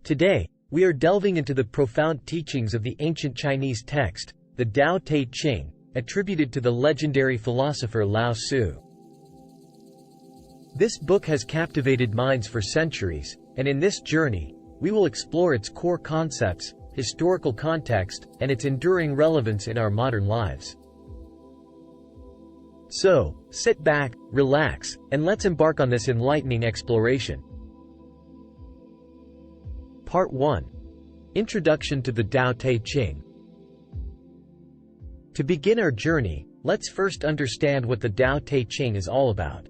Today, we are delving into the profound teachings of the ancient Chinese text, the Tao Te Ching, attributed to the legendary philosopher Lao Tzu. This book has captivated minds for centuries, and in this journey, we will explore its core concepts, historical context, and its enduring relevance in our modern lives. So, sit back, relax, and let's embark on this enlightening exploration. Part 1. Introduction to the Tao Te Ching. To begin our journey, let's first understand what the Tao Te Ching is all about.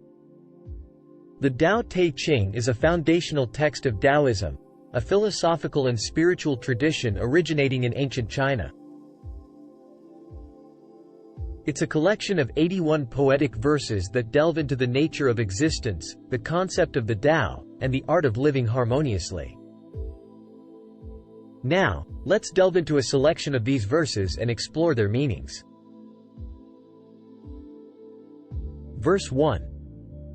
The Tao Te Ching is a foundational text of Taoism, a philosophical and spiritual tradition originating in ancient China. It's a collection of 81 poetic verses that delve into the nature of existence, the concept of the Tao, and the art of living harmoniously. Now, let's delve into a selection of these verses and explore their meanings. Verse 1.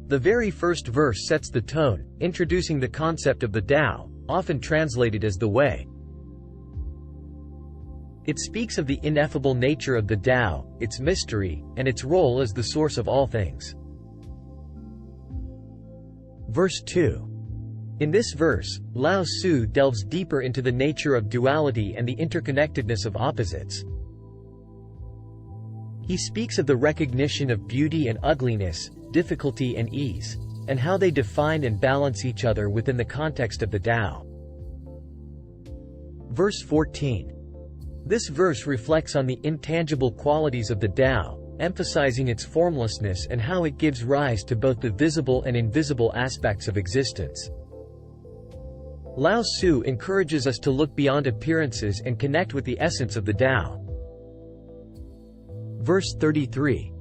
The very first verse sets the tone, introducing the concept of the Tao, often translated as the Way. It speaks of the ineffable nature of the Tao, its mystery, and its role as the source of all things. Verse 2. In this verse, Lao Tzu delves deeper into the nature of duality and the interconnectedness of opposites. He speaks of the recognition of beauty and ugliness, difficulty and ease, and how they define and balance each other within the context of the Tao. Verse 14. This verse reflects on the intangible qualities of the Tao, emphasizing its formlessness and how it gives rise to both the visible and invisible aspects of existence. Lao Tzu encourages us to look beyond appearances and connect with the essence of the Tao. Verse 33.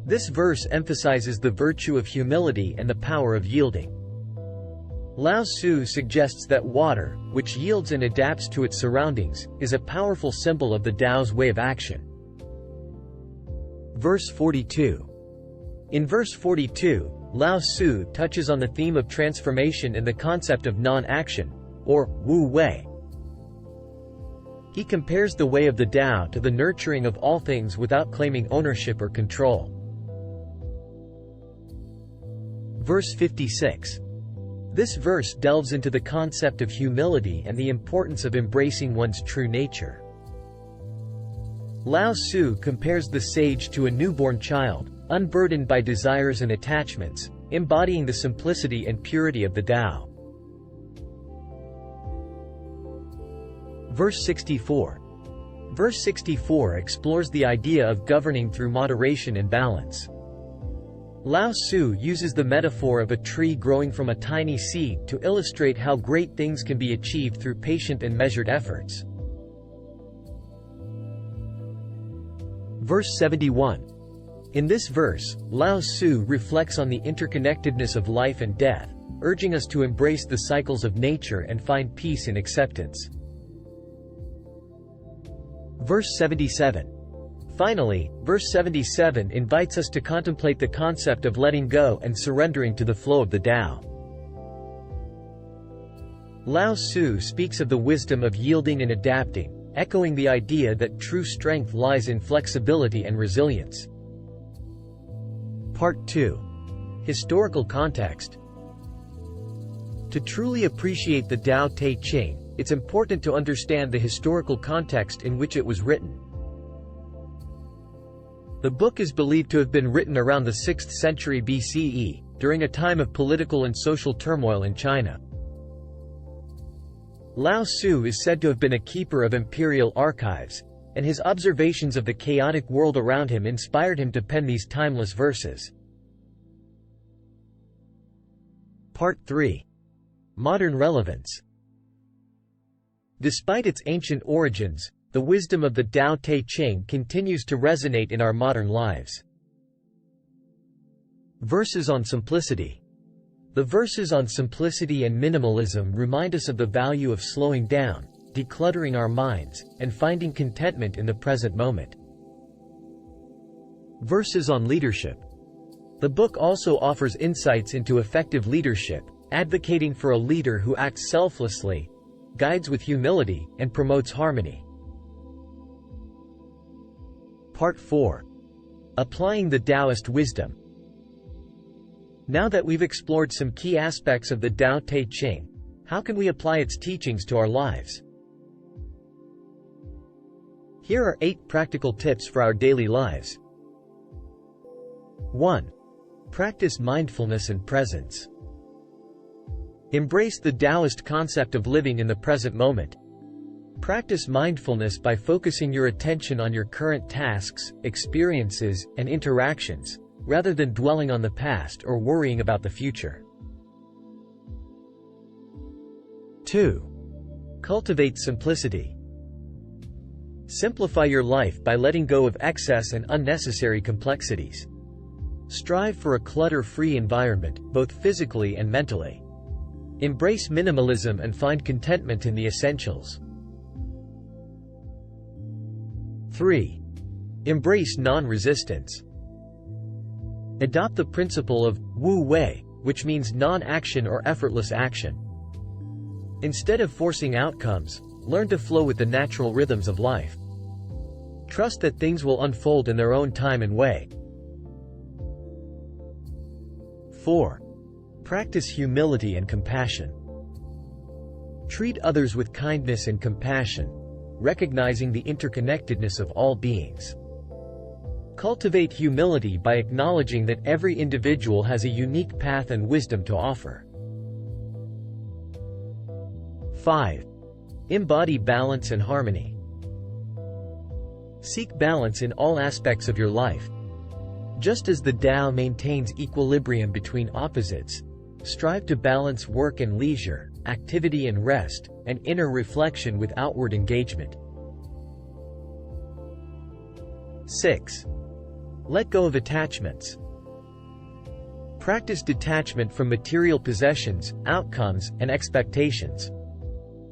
This verse emphasizes the virtue of humility and the power of yielding. Lao Tzu suggests that water, which yields and adapts to its surroundings, is a powerful symbol of the Tao's way of action. Verse 42. In verse 42, Lao Tzu touches on the theme of transformation and the concept of non-action, or Wu Wei. He compares the way of the Tao to the nurturing of all things without claiming ownership or control. Verse 56. This verse delves into the concept of humility and the importance of embracing one's true nature. Lao Tzu compares the sage to a newborn child, unburdened by desires and attachments, embodying the simplicity and purity of the Tao. Verse 64. Verse 64 explores the idea of governing through moderation and balance. Lao Tzu uses the metaphor of a tree growing from a tiny seed to illustrate how great things can be achieved through patient and measured efforts. Verse 71. In this verse, Lao Tzu reflects on the interconnectedness of life and death, urging us to embrace the cycles of nature and find peace in acceptance. Verse 77. Finally, verse 77 invites us to contemplate the concept of letting go and surrendering to the flow of the Tao. Lao Tzu speaks of the wisdom of yielding and adapting, echoing the idea that true strength lies in flexibility and resilience. Part 2. Historical context. To truly appreciate the Tao Te Ching, it's important to understand the historical context in which it was written. The book is believed to have been written around the 6th century BCE, during a time of political and social turmoil in China. Lao Tzu is said to have been a keeper of imperial archives, and his observations of the chaotic world around him inspired him to pen these timeless verses. Part 3. Modern relevance. Despite its ancient origins, the wisdom of the Tao Te Ching continues to resonate in our modern lives. Verses on simplicity. The verses on simplicity and minimalism remind us of the value of slowing down, decluttering our minds, and finding contentment in the present moment. Verses on leadership. The book also offers insights into effective leadership, advocating for a leader who acts selflessly, guides with humility, and promotes harmony. Part 4. Applying the Taoist wisdom. Now that we've explored some key aspects of the Tao Te Ching, how can we apply its teachings to our lives? Here are 8 practical tips for our daily lives. 1. Practice mindfulness and presence. Embrace the Taoist concept of living in the present moment. Practice mindfulness by focusing your attention on your current tasks, experiences, and interactions, rather than dwelling on the past or worrying about the future. 2. Cultivate simplicity. Simplify your life by letting go of excess and unnecessary complexities. Strive for a clutter-free environment, both physically and mentally. Embrace minimalism and find contentment in the essentials. 3. Embrace non-resistance. Adopt the principle of Wu Wei, which means non-action or effortless action. Instead of forcing outcomes, learn to flow with the natural rhythms of life. Trust that things will unfold in their own time and way. 4. Practice humility and compassion. Treat others with kindness and compassion, recognizing the interconnectedness of all beings. Cultivate humility by acknowledging that every individual has a unique path and wisdom to offer. 5. Embody balance and harmony. Seek balance in all aspects of your life. Just as the Tao maintains equilibrium between opposites, strive to balance work and leisure, activity and rest, and inner reflection with outward engagement. 6. Let go of attachments. Practice detachment from material possessions, outcomes, and expectations.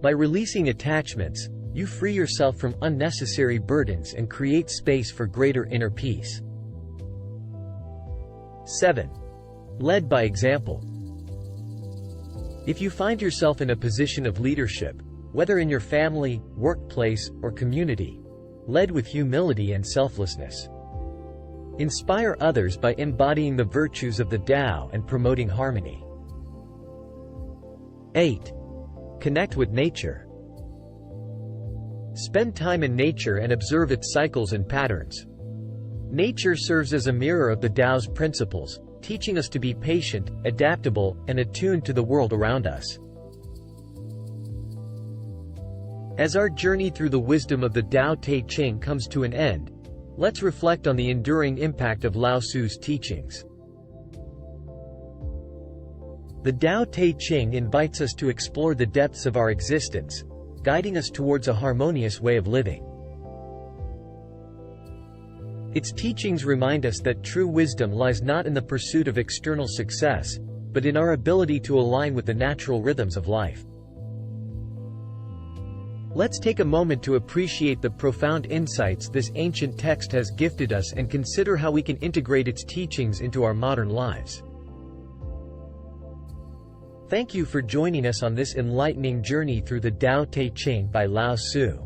By releasing attachments, you free yourself from unnecessary burdens and create space for greater inner peace. 7. Lead by example. If you find yourself in a position of leadership, whether in your family, workplace, or community, lead with humility and selflessness. Inspire others by embodying the virtues of the Tao and promoting harmony. 8. Connect with nature. Spend time in nature and observe its cycles and patterns. Nature serves as a mirror of the Tao's principles, teaching us to be patient, adaptable, and attuned to the world around us. As our journey through the wisdom of the Tao Te Ching comes to an end, let's reflect on the enduring impact of Lao Tzu's teachings. The Tao Te Ching invites us to explore the depths of our existence, guiding us towards a harmonious way of living. Its teachings remind us that true wisdom lies not in the pursuit of external success, but in our ability to align with the natural rhythms of life. Let's take a moment to appreciate the profound insights this ancient text has gifted us and consider how we can integrate its teachings into our modern lives. Thank you for joining us on this enlightening journey through the Tao Te Ching by Lao Tzu.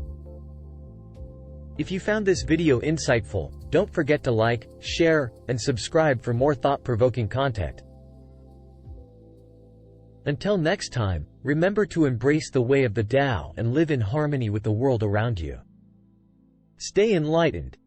If you found this video insightful, don't forget to like, share, and subscribe for more thought-provoking content. Until next time, remember to embrace the way of the Tao and live in harmony with the world around you. Stay enlightened,